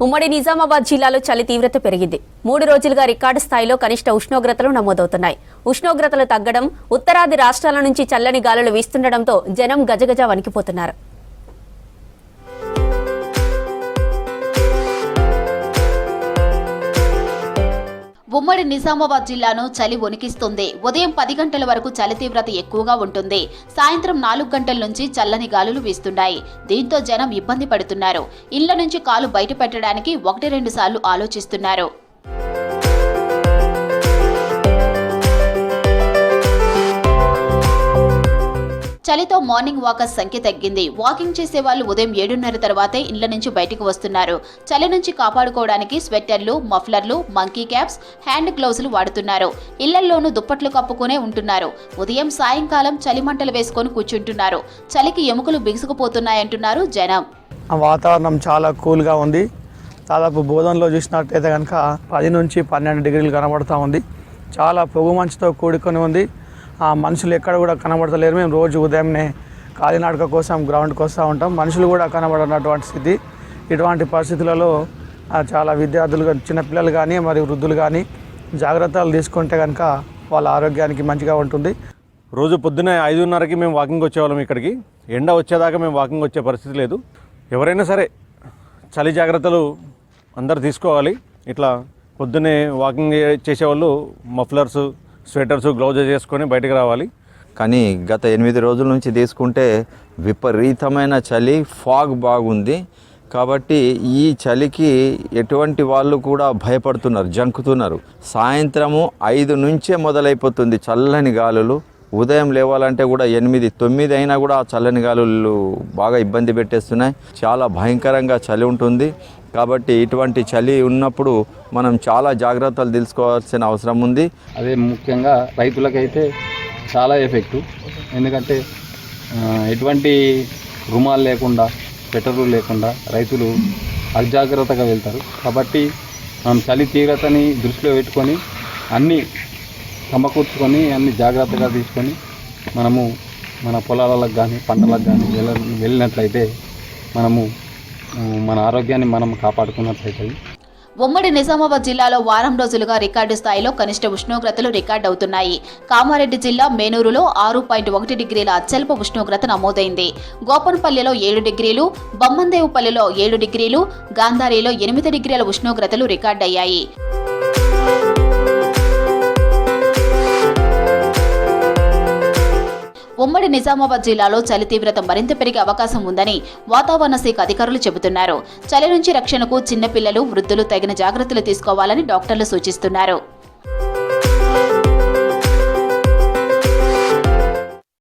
ఉమ్మడి నిజామాబాద్ జిల్లాలో చలి తీవ్రత పెరిగింది. 3 రోజులుగా రికార్డు స్థాయిలో కనిష్ట ఉష్ణోగ్రతలు నమోదవుతున్నాయి. ఉష్ణోగ్రతలు తగ్గడం, ఉత్తరాది రాష్ట్రాల నుంచి చల్లని గాలులు వీస్తుండటంతో జనం గజగజ వణికిపోతున్నారు. ఉమ్మడి నిజామాబాద్ జిల్లాను చలి వణికిస్తుంది. ఉదయం 10 గంటల వరకు చలి తీవ్రత ఎక్కువగా ఉంటుంది. సాయంత్రం 4 గంటల నుంచి చల్లని గాలులు వీస్తున్నాయి. దీంతో జనం ఇబ్బంది పడుతున్నారు. ఇళ్ల నుంచి కాలు బయట పెట్టడానికి 1-2 సార్లు ఆలోచిస్తున్నారు. చలితో మార్నింగ్ వాకర్స్ సంఖ్య తగ్గింది. వాకింగ్ చేసే వాళ్ళు ఉదయం 7:30 తర్వాతే ఇళ్ల నుంచి బయటకు వస్తున్నారు. చలి నుంచి కాపాడుకోవడానికి స్వెట్టర్లు, మఫ్లర్లు, మంకీ క్యాప్స్, హ్యాండ్ గ్లౌజులు వాడుతున్నారు. ఇళ్లల్లోనూ దుప్పట్లు కప్పుకునే ఉంటున్నారు. ఉదయం సాయంకాలం చలి మంటలు వేసుకొని కూర్చుంటున్నారు. చలికి ఎముకలు బిగుసుకుపోతున్నాయంటున్నారు జనం. వాతావరణం చాలా కూల్గా ఉంది. దాదాపు బోధనలో చూసినట్టయితే కనుక 10 నుంచి 12 డిగ్రీలు కనబడుతూ ఉంది. చాలా పొగు మంచుతో కూడుకొని ఉంది. మనుషులు ఎక్కడ కూడా కనబడతలేరు. మేము రోజు ఉదయంనే కాలినడక కోసం గ్రౌండ్కి వస్తూ ఉంటాం. మనుషులు కూడా కనబడనటువంటి స్థితి. ఇటువంటి పరిస్థితులలో చాలా విద్యార్థులు, చిన్నపిల్లలు కానీ మరియు వృద్ధులు కానీ జాగ్రత్తలు తీసుకుంటే కనుక వాళ్ళ ఆరోగ్యానికి మంచిగా ఉంటుంది. రోజు పొద్దున్నే 5:30కి మేము వాకింగ్ వచ్చేవాళ్ళం. ఇక్కడికి ఎండ వచ్చేదాకా మేము వాకింగ్ వచ్చే పరిస్థితి లేదు. ఎవరైనా సరే చలి జాగ్రత్తలు అందరూ తీసుకోవాలి. ఇట్లా పొద్దున్నే వాకింగ్ చేసేవాళ్ళు మఫ్లర్స్, స్వెటర్స్, గ్లౌజెస్ చేసుకొని బయటకు రావాలి. కానీ గత 8 రోజుల నుంచి తీసుకుంటే విపరీతమైన చలి, ఫాగ్ బాగుంది. కాబట్టి ఈ చలికి ఎటువంటి వాళ్ళు కూడా భయపడుతున్నారు, జంకుతున్నారు. సాయంత్రము 5 నుంచే మొదలైపోతుంది చల్లని గాలులు. ఉదయం లేవాలంటే కూడా 8-9 అయినా కూడా ఆ చల్లని గాలులు బాగా ఇబ్బంది పెట్టేస్తున్నాయి. చాలా భయంకరంగా చలి ఉంటుంది. కాబట్టి ఇటువంటి చలి ఉన్నప్పుడు మనం చాలా జాగ్రత్తలు తీసుకోవాల్సిన అవసరం ఉంది. అదే ముఖ్యంగా రైతులకైతే చాలా ఎఫెక్టు. ఎందుకంటే ఎటువంటి రుమాలు లేకుండా, స్వెటర్లు లేకుండా రైతులు అజాగ్రత్తగా వెళ్తారు. కాబట్టి మనం చలి తీవ్రతని దృష్టిలో పెట్టుకొని అన్నీ సమకూర్చుకొని అన్ని జాగ్రత్తగా తీసుకొని మనము మన పొలాలకు కానీ పంటలకు కానీ వెళ్ళినట్లయితే మనము మన ఆరోగ్యాన్ని మనం కాపాడుకున్నట్లయితే. ఉమ్మడి నిజామాబాద్ జిల్లాలో వారం రోజులుగా రికార్డు స్థాయిలో కనిష్ట ఉష్ణోగ్రతలు రికార్డు అవుతున్నాయి. కామారెడ్డి జిల్లా మేనూరులో 6.1 డిగ్రీల అత్యల్ప ఉష్ణోగ్రత నమోదైంది. గోపన్పల్లిలో 7 డిగ్రీలు, బమ్మందేవుపల్లిలో 7 డిగ్రీలు, గాంధారిలో 8 డిగ్రీల ఉష్ణోగ్రతలు రికార్డయ్యాయి. ఉమ్మడి నిజామాబాద్ జిల్లాలో చలి తీవ్రత మరింత పెరిగే అవకాశం ఉందని వాతావరణ శాఖ అధికారులు చెబుతున్నారు. చలి నుంచి రక్షణకు చిన్నపిల్లలు, వృద్ధులు తగిన జాగ్రత్తలు తీసుకోవాలని డాక్టర్లు సూచిస్తున్నారు.